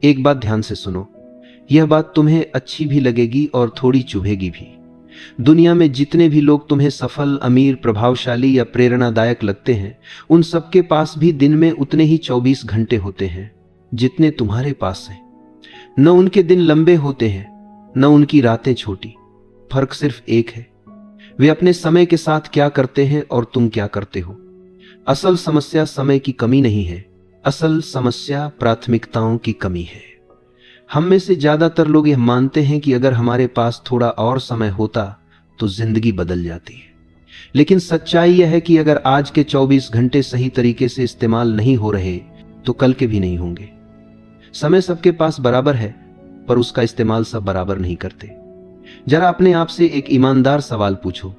एक बात ध्यान से सुनो, यह बात तुम्हें अच्छी भी लगेगी और थोड़ी चुभेगी भी। दुनिया में जितने भी लोग तुम्हें सफल, अमीर, प्रभावशाली या प्रेरणादायक लगते हैं, उन सबके पास भी दिन में उतने ही 24 घंटे होते हैं जितने तुम्हारे पास हैं। न उनके दिन लंबे होते हैं, न उनकी रातें छोटी। फर्क सिर्फ एक है, वे अपने समय के साथ क्या करते हैं और तुम क्या करते हो। असल समस्या समय की कमी नहीं है, असल समस्या प्राथमिकताओं की कमी है। हम में से ज्यादातर लोग यह मानते हैं कि अगर हमारे पास थोड़ा और समय होता तो जिंदगी बदल जाती है। लेकिन सच्चाई यह है कि अगर आज के 24 घंटे सही तरीके से इस्तेमाल नहीं हो रहे तो कल के भी नहीं होंगे। समय सबके पास बराबर है, पर उसका इस्तेमाल सब बराबर नहीं करते। जरा अपने आप से एक ईमानदार सवाल पूछो,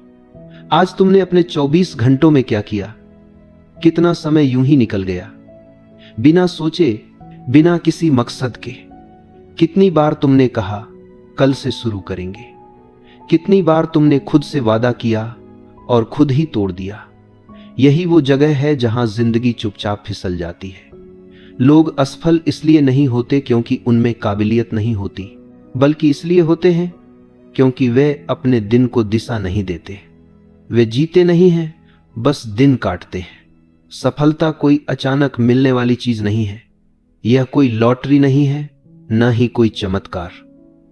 आज तुमने अपने 24 घंटों में क्या किया? कितना समय यूं ही निकल गया, बिना सोचे, बिना किसी मकसद के? कितनी बार तुमने कहा कल से शुरू करेंगे? कितनी बार तुमने खुद से वादा किया और खुद ही तोड़ दिया? यही वो जगह है जहां जिंदगी चुपचाप फिसल जाती है। लोग असफल इसलिए नहीं होते क्योंकि उनमें काबिलियत नहीं होती, बल्कि इसलिए होते हैं क्योंकि वे अपने दिन को दिशा नहीं देते। वे जीते नहीं हैं, बस दिन काटते हैं। सफलता कोई अचानक मिलने वाली चीज नहीं है, यह कोई लॉटरी नहीं है, न ही कोई चमत्कार।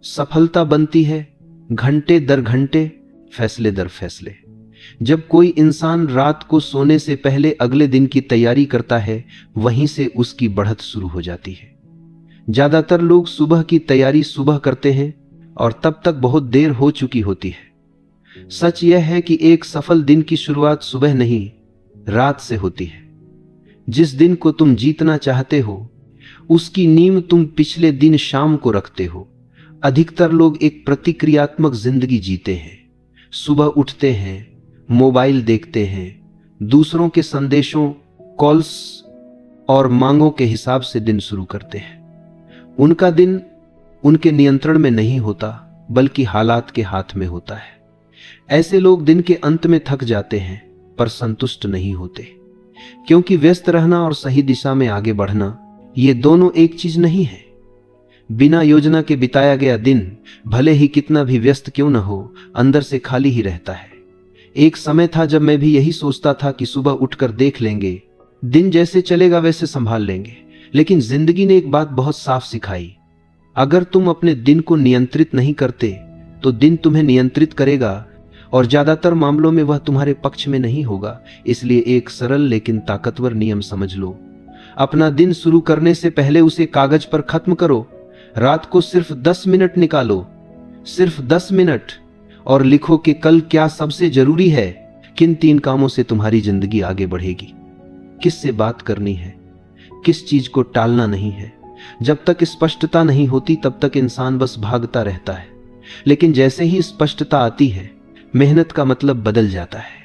सफलता बनती है घंटे दर घंटे, फैसले दर फैसले। जब कोई इंसान रात को सोने से पहले अगले दिन की तैयारी करता है, वहीं से उसकी बढ़त शुरू हो जाती है। ज्यादातर लोग सुबह की तैयारी सुबह करते हैं और तब तक बहुत देर हो चुकी होती है। सच यह है कि एक सफल दिन की शुरुआत सुबह नहीं, रात से होती है। जिस दिन को तुम जीतना चाहते हो, उसकी नींव तुम पिछले दिन शाम को रखते हो। अधिकतर लोग एक प्रतिक्रियात्मक जिंदगी जीते हैं। सुबह उठते हैं, मोबाइल देखते हैं, दूसरों के संदेशों, कॉल्स और मांगों के हिसाब से दिन शुरू करते हैं। उनका दिन उनके नियंत्रण में नहीं होता, बल्कि हालात के हाथ में होता है। ऐसे लोग दिन के अंत में थक जाते हैं, पर संतुष्ट नहीं होते, क्योंकि व्यस्त रहना और सही दिशा में आगे बढ़ना, ये दोनों एक चीज नहीं है। बिना योजना के बिताया गया दिन, भले ही कितना भी व्यस्त क्यों न हो, अंदर से खाली ही रहता है। एक समय था जब मैं भी यही सोचता था कि सुबह उठकर देख लेंगे, दिन जैसे चलेगा वैसे संभाल लेंगे। लेकिन जिंदगी ने एक बात बहुत साफ सिखाई, अगर तुम अपने दिन को नियंत्रित नहीं करते तो दिन तुम्हें नियंत्रित करेगा, और ज्यादातर मामलों में वह तुम्हारे पक्ष में नहीं होगा। इसलिए एक सरल लेकिन ताकतवर नियम समझ लो, अपना दिन शुरू करने से पहले उसे कागज पर खत्म करो। रात को सिर्फ 10 मिनट निकालो, सिर्फ 10 मिनट, और लिखो कि कल क्या सबसे जरूरी है, किन 3 कामों से तुम्हारी जिंदगी आगे बढ़ेगी, किससे बात करनी है, किस चीज को टालना नहीं है। जब तक स्पष्टता नहीं होती तब तक इंसान बस भागता रहता है, लेकिन जैसे ही स्पष्टता आती है, मेहनत का मतलब बदल जाता है।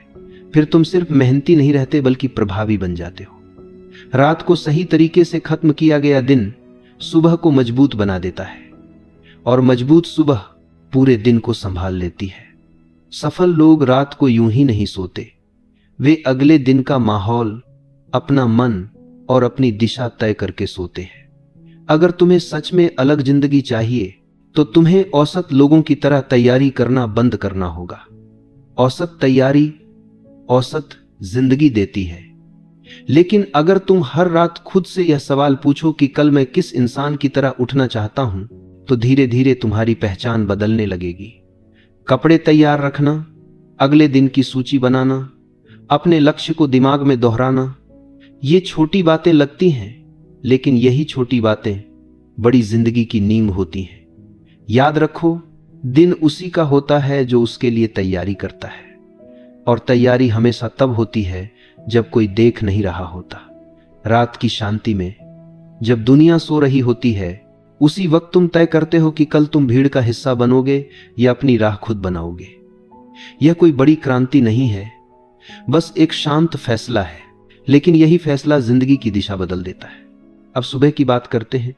फिर तुम सिर्फ मेहनती नहीं रहते, बल्कि प्रभावी बन जाते हो। रात को सही तरीके से खत्म किया गया दिन सुबह को मजबूत बना देता है, और मजबूत सुबह पूरे दिन को संभाल लेती है। सफल लोग रात को यूं ही नहीं सोते, वे अगले दिन का माहौल, अपना मन और अपनी दिशा तय करके सोते हैं। अगर तुम्हें सच में अलग जिंदगी चाहिए तो तुम्हें औसत लोगों की तरह तैयारी करना बंद करना होगा। औसत तैयारी औसत जिंदगी देती है। लेकिन अगर तुम हर रात खुद से यह सवाल पूछो कि कल मैं किस इंसान की तरह उठना चाहता हूं, तो धीरे धीरे तुम्हारी पहचान बदलने लगेगी। कपड़े तैयार रखना, अगले दिन की सूची बनाना, अपने लक्ष्य को दिमाग में दोहराना, ये छोटी बातें लगती हैं, लेकिन यही छोटी बातें बड़ी जिंदगी की नींव होती हैं। याद रखो, दिन उसी का होता है जो उसके लिए तैयारी करता है, और तैयारी हमेशा तब होती है जब कोई देख नहीं रहा होता। रात की शांति में, जब दुनिया सो रही होती है, उसी वक्त तुम तय करते हो कि कल तुम भीड़ का हिस्सा बनोगे या अपनी राह खुद बनाओगे। यह कोई बड़ी क्रांति नहीं है, बस एक शांत फैसला है, लेकिन यही फैसला जिंदगी की दिशा बदल देता है। अब सुबह की बात करते हैं।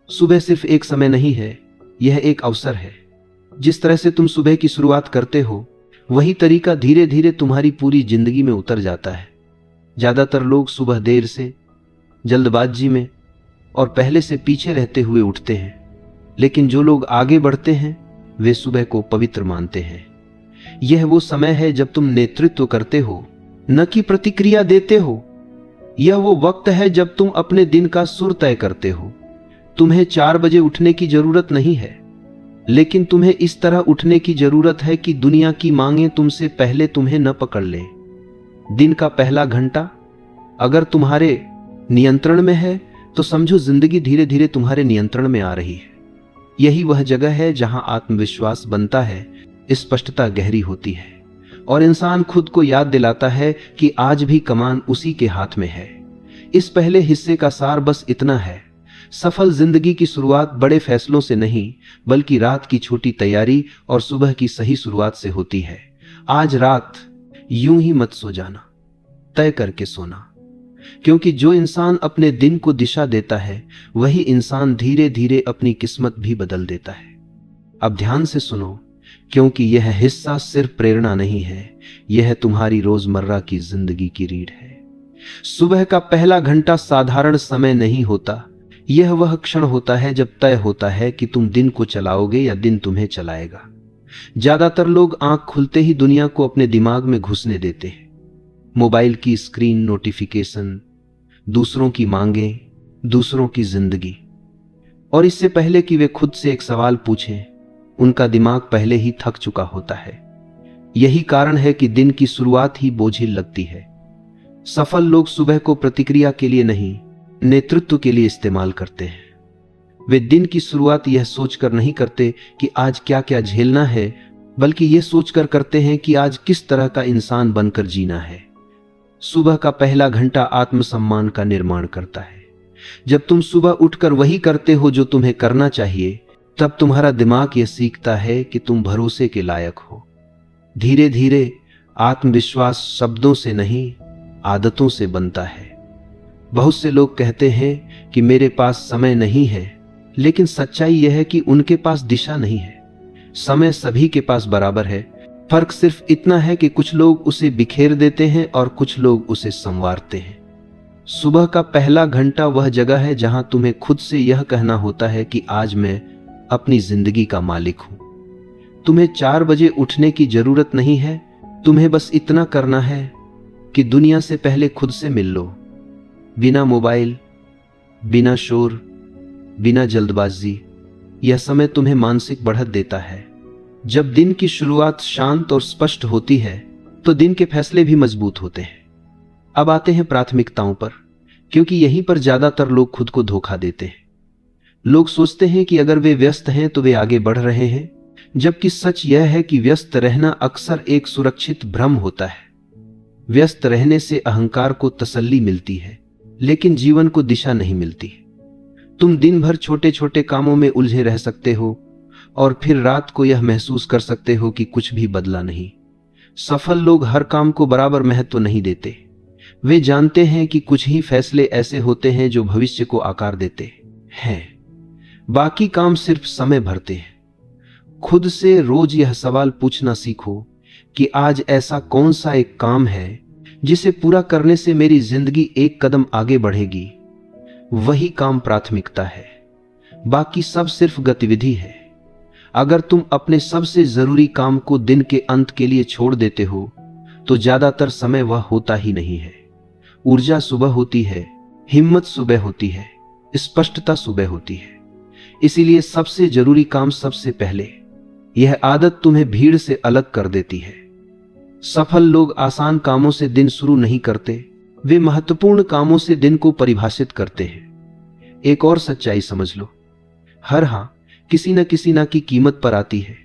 सुबह सिर्फ एक समय नहीं है, यह एक अवसर है। जिस तरह से तुम सुबह की शुरुआत करते हो, वही तरीका धीरे धीरे तुम्हारी पूरी जिंदगी में उतर जाता है। ज्यादातर लोग सुबह देर से, जल्दबाजी में और पहले से पीछे रहते हुए उठते हैं, लेकिन जो लोग आगे बढ़ते हैं वे सुबह को पवित्र मानते हैं। यह वो समय है जब तुम नेतृत्व करते हो, न कि प्रतिक्रिया देते हो। यह वो वक्त है जब तुम अपने दिन का सुर तय करते हो। तुम्हें 4 बजे उठने की जरूरत नहीं है, लेकिन तुम्हें इस तरह उठने की जरूरत है कि दुनिया की मांगें तुमसे पहले तुम्हें न पकड़ ले। दिन का पहला घंटा अगर तुम्हारे नियंत्रण में है तो समझो जिंदगी धीरे धीरे तुम्हारे नियंत्रण में आ रही है। यही वह जगह है जहां आत्मविश्वास बनता है, स्पष्टता गहरी होती है और इंसान खुद को याद दिलाता है कि आज भी कमान उसी के हाथ में है। इस पहले हिस्से का सार बस इतना है, सफल जिंदगी की शुरुआत बड़े फैसलों से नहीं बल्कि रात की छोटी तैयारी और सुबह की सही शुरुआत से होती है। आज रात यूं ही मत सो जाना, तय करके सोना, क्योंकि जो इंसान अपने दिन को दिशा देता है वही इंसान धीरे धीरे अपनी किस्मत भी बदल देता है। अब ध्यान से सुनो, क्योंकि यह हिस्सा सिर्फ प्रेरणा नहीं है, यह तुम्हारी रोजमर्रा की जिंदगी की रीढ़ है। सुबह का पहला घंटा साधारण समय नहीं होता, यह वह क्षण होता है जब तय होता है कि तुम दिन को चलाओगे या दिन तुम्हें चलाएगा। ज्यादातर लोग आंख खुलते ही दुनिया को अपने दिमाग में घुसने देते हैं। मोबाइल की स्क्रीन, नोटिफिकेशन, दूसरों की मांगें, दूसरों की जिंदगी, और इससे पहले कि वे खुद से एक सवाल पूछें उनका दिमाग पहले ही थक चुका होता है। यही कारण है कि दिन की शुरुआत ही बोझिल लगती है। सफल लोग सुबह को प्रतिक्रिया के लिए नहीं, नेतृत्व के लिए इस्तेमाल करते हैं। वे दिन की शुरुआत यह सोचकर नहीं करते कि आज क्या क्या झेलना है, बल्कि यह सोचकर करते हैं कि आज किस तरह का इंसान बनकर जीना है। सुबह का पहला घंटा आत्मसम्मान का निर्माण करता है। जब तुम सुबह उठकर वही करते हो जो तुम्हें करना चाहिए, तब तुम्हारा दिमाग यह सीखता है कि तुम भरोसे के लायक हो। धीरे धीरे आत्मविश्वास शब्दों से नहीं, आदतों से बनता है। बहुत से लोग कहते हैं कि मेरे पास समय नहीं है, लेकिन सच्चाई यह है कि उनके पास दिशा नहीं है। समय सभी के पास बराबर है, फर्क सिर्फ इतना है कि कुछ लोग उसे बिखेर देते हैं और कुछ लोग उसे संवारते हैं। सुबह का पहला घंटा वह जगह है जहां तुम्हें खुद से यह कहना होता है कि आज मैं अपनी जिंदगी का मालिक हूं। तुम्हें 4 बजे उठने की जरूरत नहीं है, तुम्हें बस इतना करना है कि दुनिया से पहले खुद से मिल लो। बिना मोबाइल, बिना शोर, बिना जल्दबाजी। यह समय तुम्हें मानसिक बढ़त देता है। जब दिन की शुरुआत शांत और स्पष्ट होती है तो दिन के फैसले भी मजबूत होते हैं। अब आते हैं प्राथमिकताओं पर, क्योंकि यहीं पर ज्यादातर लोग खुद को धोखा देते हैं। लोग सोचते हैं कि अगर वे व्यस्त हैं तो वे आगे बढ़ रहे हैं, जबकि सच यह है कि व्यस्त रहना अक्सर एक सुरक्षित भ्रम होता है। व्यस्त रहने से अहंकार को तसल्ली मिलती है, लेकिन जीवन को दिशा नहीं मिलती। तुम दिन भर छोटे छोटे कामों में उलझे रह सकते हो और फिर रात को यह महसूस कर सकते हो कि कुछ भी बदला नहीं। सफल लोग हर काम को बराबर महत्व नहीं देते। वे जानते हैं कि कुछ ही फैसले ऐसे होते हैं जो भविष्य को आकार देते हैं, बाकी काम सिर्फ समय भरते हैं। खुद से रोज यह सवाल पूछना सीखो कि आज ऐसा कौन सा एक काम है जिसे पूरा करने से मेरी जिंदगी एक कदम आगे बढ़ेगी। वही काम प्राथमिकता है, बाकी सब सिर्फ गतिविधि है। अगर तुम अपने सबसे जरूरी काम को दिन के अंत के लिए छोड़ देते हो तो ज्यादातर समय वह होता ही नहीं है। ऊर्जा सुबह होती है, हिम्मत सुबह होती है, स्पष्टता सुबह होती है। इसीलिए सबसे जरूरी काम सबसे पहले। यह आदत तुम्हें भीड़ से अलग कर देती है। सफल लोग आसान कामों से दिन शुरू नहीं करते, वे महत्वपूर्ण कामों से दिन को परिभाषित करते हैं। एक और सच्चाई समझ लो, हर हां किसी न किसी ना की कीमत पर आती है।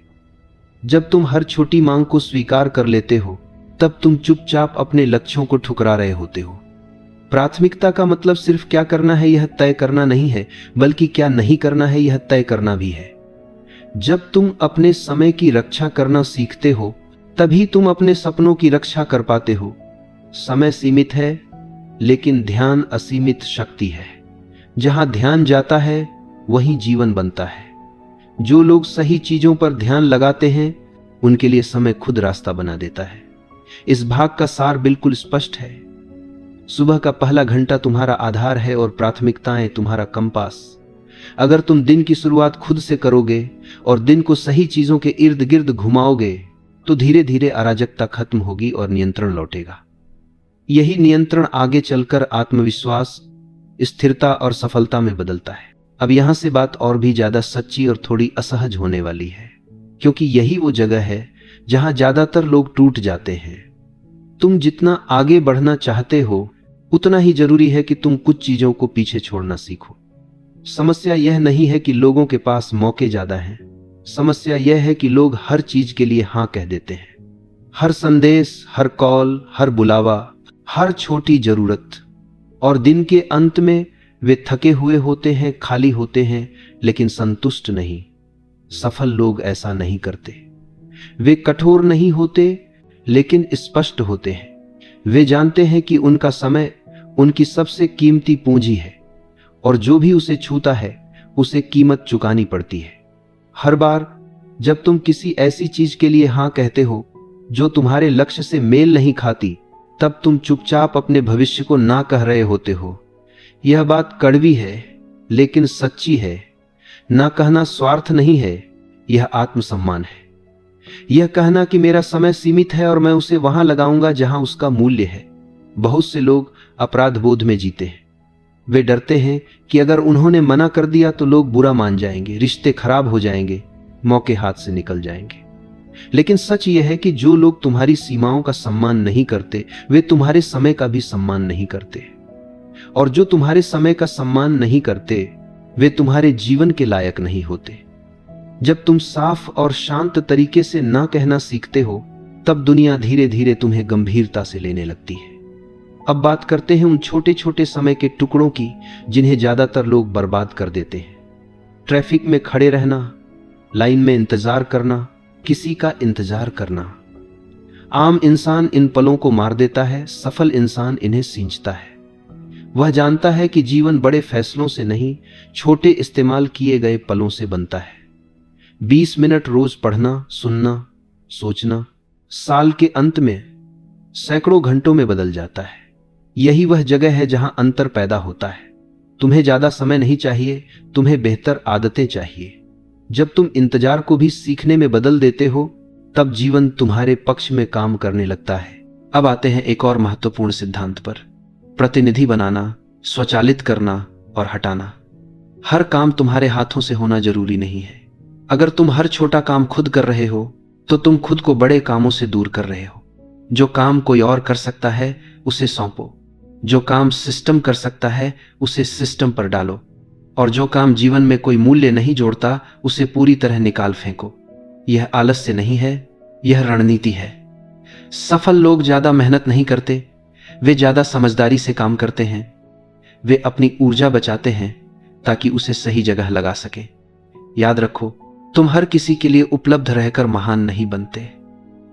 जब तुम हर छोटी मांग को स्वीकार कर लेते हो तब तुम चुपचाप अपने लक्ष्यों को ठुकरा रहे होते हो। प्राथमिकता का मतलब सिर्फ क्या करना है यह तय करना नहीं है, बल्कि क्या नहीं करना है यह तय करना भी है। जब तुम अपने समय की रक्षा करना सीखते हो तभी तुम अपने सपनों की रक्षा कर पाते हो। समय सीमित है, लेकिन ध्यान असीमित शक्ति है। जहां ध्यान जाता है वहीं जीवन बनता है। जो लोग सही चीजों पर ध्यान लगाते हैं उनके लिए समय खुद रास्ता बना देता है। इस भाग का सार बिल्कुल स्पष्ट है। सुबह का पहला घंटा तुम्हारा आधार है और प्राथमिकताएं तुम्हारा कंपास। अगर तुम दिन की शुरुआत खुद से करोगे और दिन को सही चीजों के इर्द गिर्द घुमाओगे तो धीरे धीरे अराजकता खत्म होगी और नियंत्रण लौटेगा। यही नियंत्रण आगे चलकर आत्मविश्वास, स्थिरता और सफलता में बदलता है। अब यहां से बात और भी ज्यादा सच्ची और थोड़ी असहज होने वाली है, क्योंकि यही वो जगह है जहां ज्यादातर लोग टूट जाते हैं। तुम जितना आगे बढ़ना चाहते हो उतना ही जरूरी है कि तुम कुछ चीजों को पीछे छोड़ना सीखो। समस्या यह नहीं है कि लोगों के पास मौके ज्यादा हैं, समस्या यह है कि लोग हर चीज के लिए हां कह देते हैं। हर संदेश, हर कॉल, हर बुलावा, हर छोटी जरूरत। और दिन के अंत में वे थके हुए होते हैं, खाली होते हैं, लेकिन संतुष्ट नहीं। सफल लोग ऐसा नहीं करते। वे कठोर नहीं होते, लेकिन स्पष्ट होते हैं। वे जानते हैं कि उनका समय उनकी सबसे कीमती पूंजी है और जो भी उसे छूता है उसे कीमत चुकानी पड़ती है। हर बार जब तुम किसी ऐसी चीज के लिए हां कहते हो जो तुम्हारे लक्ष्य से मेल नहीं खाती, तब तुम चुपचाप अपने भविष्य को ना कह रहे होते हो। यह बात कड़वी है लेकिन सच्ची है। ना कहना स्वार्थ नहीं है, यह आत्मसम्मान है। यह कहना कि मेरा समय सीमित है और मैं उसे वहां लगाऊंगा जहां उसका मूल्य है। बहुत से लोग अपराध बोध में जीते हैं। वे डरते हैं कि अगर उन्होंने मना कर दिया तो लोग बुरा मान जाएंगे, रिश्ते खराब हो जाएंगे, मौके हाथ से निकल जाएंगे। लेकिन सच यह है कि जो लोग तुम्हारी सीमाओं का सम्मान नहीं करते, वे तुम्हारे समय का भी सम्मान नहीं करते। और जो तुम्हारे समय का सम्मान नहीं करते, वे तुम्हारे जीवन के लायक नहीं होते। जब तुम साफ और शांत तरीके से ना कहना सीखते हो, तब दुनिया धीरे धीरे तुम्हें गंभीरता से लेने लगती है। अब बात करते हैं उन छोटे छोटे समय के टुकड़ों की जिन्हें ज्यादातर लोग बर्बाद कर देते हैं। ट्रैफिक में खड़े रहना, लाइन में इंतजार करना, किसी का इंतजार करना। आम इंसान इन पलों को मार देता है, सफल इंसान इन्हें सींचता है। वह जानता है कि जीवन बड़े फैसलों से नहीं, छोटे इस्तेमाल किए गए पलों से बनता है। 20 मिनट रोज पढ़ना, सुनना, सोचना साल के अंत में सैकड़ों घंटों में बदल जाता है। यही वह जगह है जहां अंतर पैदा होता है। तुम्हें ज्यादा समय नहीं चाहिए, तुम्हें बेहतर आदतें चाहिए। जब तुम इंतजार को भी सीखने में बदल देते हो, तब जीवन तुम्हारे पक्ष में काम करने लगता है। अब आते हैं एक और महत्वपूर्ण सिद्धांत पर, प्रतिनिधि बनाना, स्वचालित करना और हटाना। हर काम तुम्हारे हाथों से होना जरूरी नहीं है। अगर तुम हर छोटा काम खुद कर रहे हो तो तुम खुद को बड़े कामों से दूर कर रहे हो। जो काम कोई और कर सकता है उसे सौंपो। जो काम सिस्टम कर सकता है उसे सिस्टम पर डालो। और जो काम जीवन में कोई मूल्य नहीं जोड़ता उसे पूरी तरह निकाल फेंको। यह आलस्य नहीं है, यह रणनीति है। सफल लोग ज्यादा मेहनत नहीं करते, वे ज्यादा समझदारी से काम करते हैं। वे अपनी ऊर्जा बचाते हैं ताकि उसे सही जगह लगा सके। याद रखो, तुम हर किसी के लिए उपलब्ध रहकर महान नहीं बनते।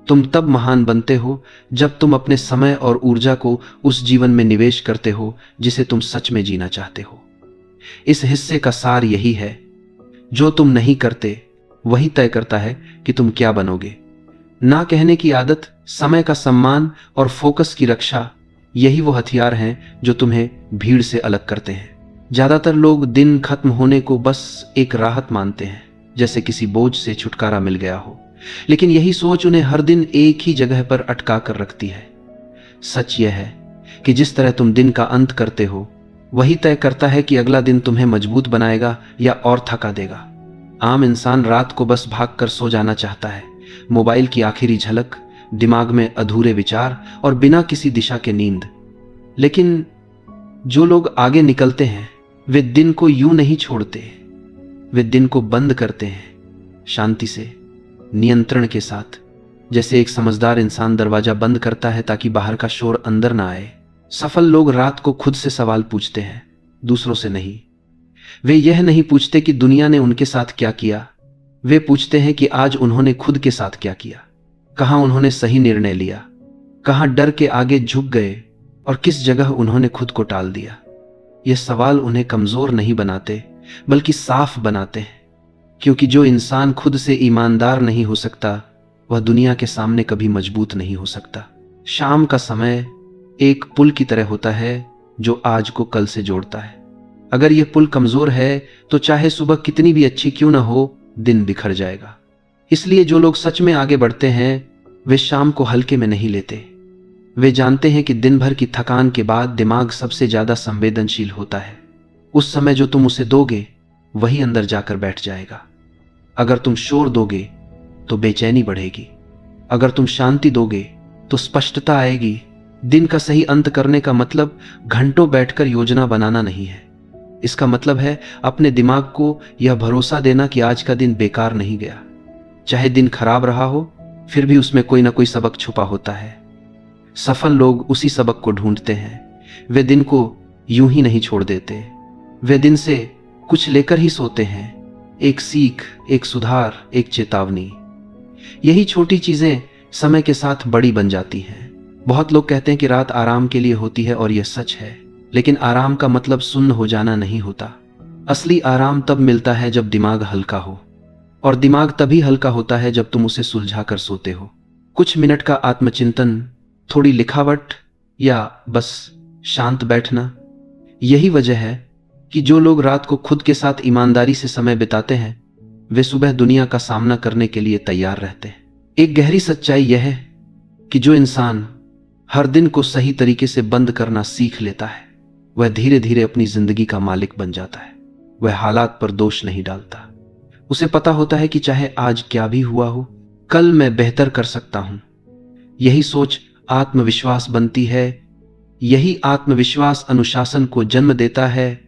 तुम तब महान बनते हो जब तुम अपने समय और ऊर्जा को उस जीवन में निवेश करते हो जिसे तुम सच में जीना चाहते हो। इस हिस्से का सार यही है, जो तुम नहीं करते वही तय करता है कि तुम क्या बनोगे। ना कहने की आदत, समय का सम्मान और फोकस की रक्षा, यही वो हथियार हैं जो तुम्हें भीड़ से अलग करते हैं। ज्यादातर लोग दिन खत्म होने को बस एक राहत मानते हैं, जैसे किसी बोझ से छुटकारा मिल गया हो। लेकिन यही सोच उन्हें हर दिन एक ही जगह पर अटका कर रखती है। सच यह है कि जिस तरह तुम दिन का अंत करते हो वही तय करता है कि अगला दिन तुम्हें मजबूत बनाएगा या और थका देगा। आम इंसान रात को बस भागकर सो जाना चाहता है, मोबाइल की आखिरी झलक, दिमाग में अधूरे विचार और बिना किसी दिशा के नींद। लेकिन जो लोग आगे निकलते हैं वे दिन को यूं नहीं छोड़ते, वे दिन को बंद करते हैं, शांति से, नियंत्रण के साथ। जैसे एक समझदार इंसान दरवाजा बंद करता है ताकि बाहर का शोर अंदर ना आए। सफल लोग रात को खुद से सवाल पूछते हैं, दूसरों से नहीं। वे यह नहीं पूछते कि दुनिया ने उनके साथ क्या किया, वे पूछते हैं कि आज उन्होंने खुद के साथ क्या किया। कहां उन्होंने सही निर्णय लिया, कहां डर के आगे झुक गए और किस जगह उन्होंने खुद को टाल दिया। ये सवाल उन्हें कमजोर नहीं बनाते बल्कि साफ बनाते हैं, क्योंकि जो इंसान खुद से ईमानदार नहीं हो सकता वह दुनिया के सामने कभी मजबूत नहीं हो सकता। शाम का समय, एक पुल की तरह होता है जो आज को कल से जोड़ता है। अगर यह पुल कमजोर है तो चाहे सुबह कितनी भी अच्छी क्यों ना हो, दिन बिखर जाएगा। इसलिए जो लोग सच में आगे बढ़ते हैं वे शाम को हल्के में नहीं लेते। वे जानते हैं कि दिन भर की थकान के बाद दिमाग सबसे ज्यादा संवेदनशील होता है। उस समय जो तुम उसे दोगे वही अंदर जाकर बैठ जाएगा। अगर तुम शोर दोगे तो बेचैनी बढ़ेगी, अगर तुम शांति दोगे तो स्पष्टता आएगी। दिन का सही अंत करने का मतलब घंटों बैठकर योजना बनाना नहीं है। इसका मतलब है अपने दिमाग को यह भरोसा देना कि आज का दिन बेकार नहीं गया। चाहे दिन खराब रहा हो फिर भी उसमें कोई ना कोई सबक छुपा होता है। सफल लोग उसी सबक को ढूंढते हैं। वे दिन को यूं ही नहीं छोड़ देते, वे दिन से कुछ लेकर ही सोते हैं। एक सीख, एक सुधार, एक चेतावनी। यही छोटी चीजें समय के साथ बड़ी बन जाती हैं। बहुत लोग कहते हैं कि रात आराम के लिए होती है और यह सच है, लेकिन आराम का मतलब सुन्न हो जाना नहीं होता। असली आराम तब मिलता है जब दिमाग हल्का हो, और दिमाग तभी हल्का होता है जब तुम उसे सुलझा कर सोते हो। कुछ मिनट का आत्मचिंतन, थोड़ी लिखावट या बस शांत बैठना। यही वजह है कि जो लोग रात को खुद के साथ ईमानदारी से समय बिताते हैं वे सुबह दुनिया का सामना करने के लिए तैयार रहते हैं। एक गहरी सच्चाई यह है कि जो इंसान हर दिन को सही तरीके से बंद करना सीख लेता है वह धीरे धीरे अपनी जिंदगी का मालिक बन जाता है। वह हालात पर दोष नहीं डालता। उसे पता होता है कि चाहे आज क्या भी हुआ हो, कल मैं बेहतर कर सकता हूं। यही सोच आत्मविश्वास बनती है। यही आत्मविश्वास अनुशासन को जन्म देता है,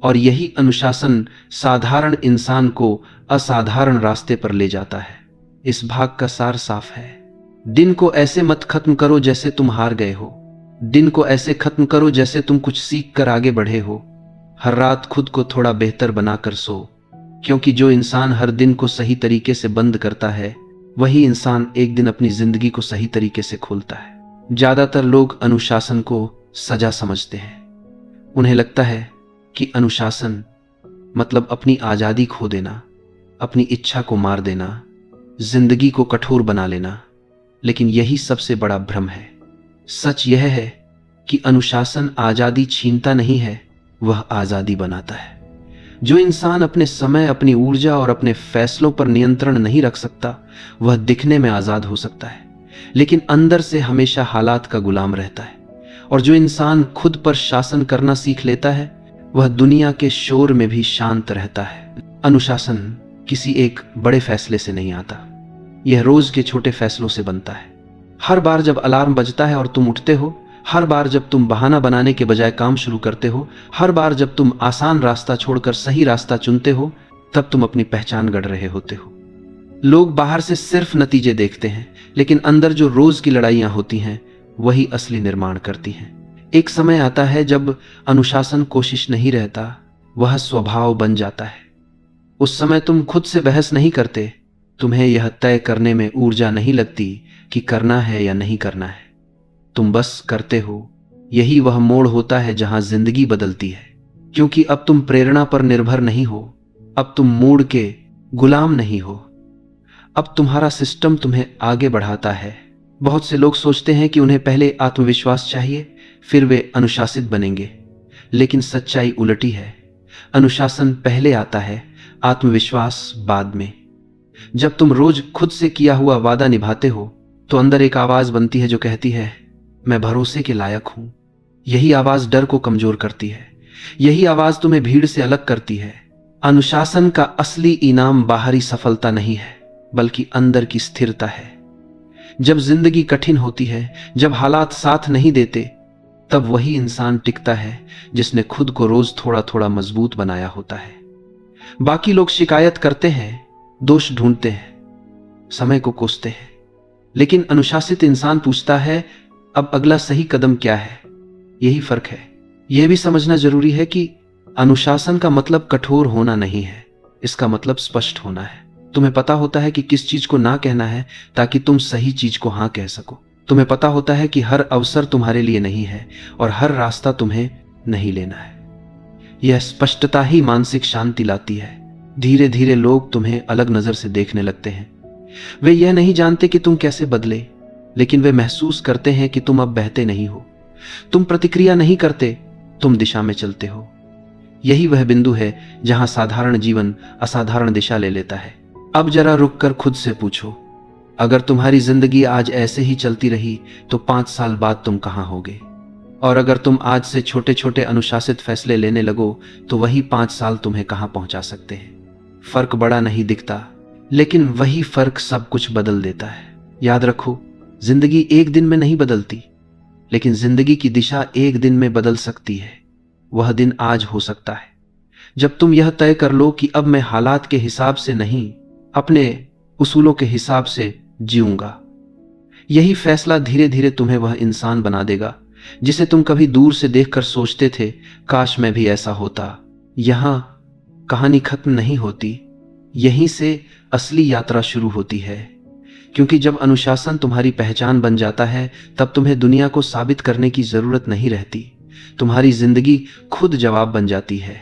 और यही अनुशासन साधारण इंसान को असाधारण रास्ते पर ले जाता है। इस भाग का सार साफ है। दिन को ऐसे मत खत्म करो जैसे तुम हार गए हो। दिन को ऐसे खत्म करो जैसे तुम कुछ सीख कर आगे बढ़े हो। हर रात खुद को थोड़ा बेहतर बनाकर सो, क्योंकि जो इंसान हर दिन को सही तरीके से बंद करता है वही इंसान एक दिन अपनी जिंदगी को सही तरीके से खोलता है। ज्यादातर लोग अनुशासन को सजा समझते हैं। उन्हें लगता है कि अनुशासन मतलब अपनी आजादी खो देना, अपनी इच्छा को मार देना, जिंदगी को कठोर बना लेना। लेकिन यही सबसे बड़ा भ्रम है। सच यह है कि अनुशासन आजादी छीनता नहीं है, वह आजादी बनाता है। जो इंसान अपने समय, अपनी ऊर्जा और अपने फैसलों पर नियंत्रण नहीं रख सकता वह दिखने में आजाद हो सकता है लेकिन अंदर से हमेशा हालात का गुलाम रहता है। और जो इंसान खुद पर शासन करना सीख लेता है वह दुनिया के शोर में भी शांत रहता है। अनुशासन किसी एक बड़े फैसले से नहीं आता, यह रोज के छोटे फैसलों से बनता है। हर बार जब अलार्म बजता है और तुम उठते हो, हर बार जब तुम बहाना बनाने के बजाय काम शुरू करते हो, हर बार जब तुम आसान रास्ता छोड़कर सही रास्ता चुनते हो, तब तुम अपनी पहचान गढ़ रहे होते हो। लोग बाहर से सिर्फ नतीजे देखते हैं, लेकिन अंदर जो रोज की लड़ाइयां होती हैं वही असली निर्माण करती हैं। एक समय आता है जब अनुशासन कोशिश नहीं रहता, वह स्वभाव बन जाता है। उस समय तुम खुद से बहस नहीं करते, तुम्हें यह तय करने में ऊर्जा नहीं लगती कि करना है या नहीं करना है, तुम बस करते हो। यही वह मोड़ होता है जहां जिंदगी बदलती है, क्योंकि अब तुम प्रेरणा पर निर्भर नहीं हो, अब तुम मूड के गुलाम नहीं हो, अब तुम्हारा सिस्टम तुम्हें आगे बढ़ाता है। बहुत से लोग सोचते हैं कि उन्हें पहले आत्मविश्वास चाहिए फिर वे अनुशासित बनेंगे, लेकिन सच्चाई उलटी है। अनुशासन पहले आता है, आत्मविश्वास बाद में। जब तुम रोज खुद से किया हुआ वादा निभाते हो तो अंदर एक आवाज बनती है जो कहती है मैं भरोसे के लायक हूं। यही आवाज डर को कमजोर करती है, यही आवाज तुम्हें भीड़ से अलग करती है। अनुशासन का असली इनाम बाहरी सफलता नहीं है बल्कि अंदर की स्थिरता है। जब जिंदगी कठिन होती है, जब हालात साथ नहीं देते, तब वही इंसान टिकता है जिसने खुद को रोज थोड़ा थोड़ा मजबूत बनाया होता है। बाकी लोग शिकायत करते हैं, दोष ढूंढते हैं, समय को कोसते हैं, लेकिन अनुशासित इंसान पूछता है अब अगला सही कदम क्या है। यही फर्क है। यह भी समझना जरूरी है कि अनुशासन का मतलब कठोर होना नहीं है, इसका मतलब स्पष्ट होना है। तुम्हें पता होता है कि किस चीज को ना कहना है ताकि तुम सही चीज को हां कह सको। तुम्हें पता होता है कि हर अवसर तुम्हारे लिए नहीं है और हर रास्ता तुम्हें नहीं लेना है। यह स्पष्टता ही मानसिक शांति लाती है। धीरे धीरे लोग तुम्हें अलग नजर से देखने लगते हैं। वे यह नहीं जानते कि तुम कैसे बदले, लेकिन वे महसूस करते हैं कि तुम अब बहते नहीं हो, तुम प्रतिक्रिया नहीं करते, तुम दिशा में चलते हो। यही वह बिंदु है जहां साधारण जीवन असाधारण दिशा ले लेता है। अब जरा रुक कर खुद से पूछो, अगर तुम्हारी जिंदगी आज ऐसे ही चलती रही तो 5 साल बाद तुम कहां होगे? और अगर तुम आज से छोटे छोटे अनुशासित फैसले लेने लगो तो वही 5 साल तुम्हें कहां पहुंचा सकते हैं। फर्क बड़ा नहीं दिखता, लेकिन वही फर्क सब कुछ बदल देता है। याद रखो, जिंदगी एक दिन में नहीं बदलती, लेकिन जिंदगी की दिशा एक दिन में बदल सकती है। वह दिन आज हो सकता है जब तुम यह तय कर लो कि अब मैं हालात के हिसाब से नहीं, अपने उसूलों के हिसाब से जीऊंगा। यही फैसला धीरे धीरे तुम्हें वह इंसान बना देगा जिसे तुम कभी दूर से देखकर सोचते थे, काश मैं भी ऐसा होता। यहां कहानी खत्म नहीं होती, यहीं से असली यात्रा शुरू होती है। क्योंकि जब अनुशासन तुम्हारी पहचान बन जाता है, तब तुम्हें दुनिया को साबित करने की जरूरत नहीं रहती। तुम्हारी जिंदगी खुद जवाब बन जाती है।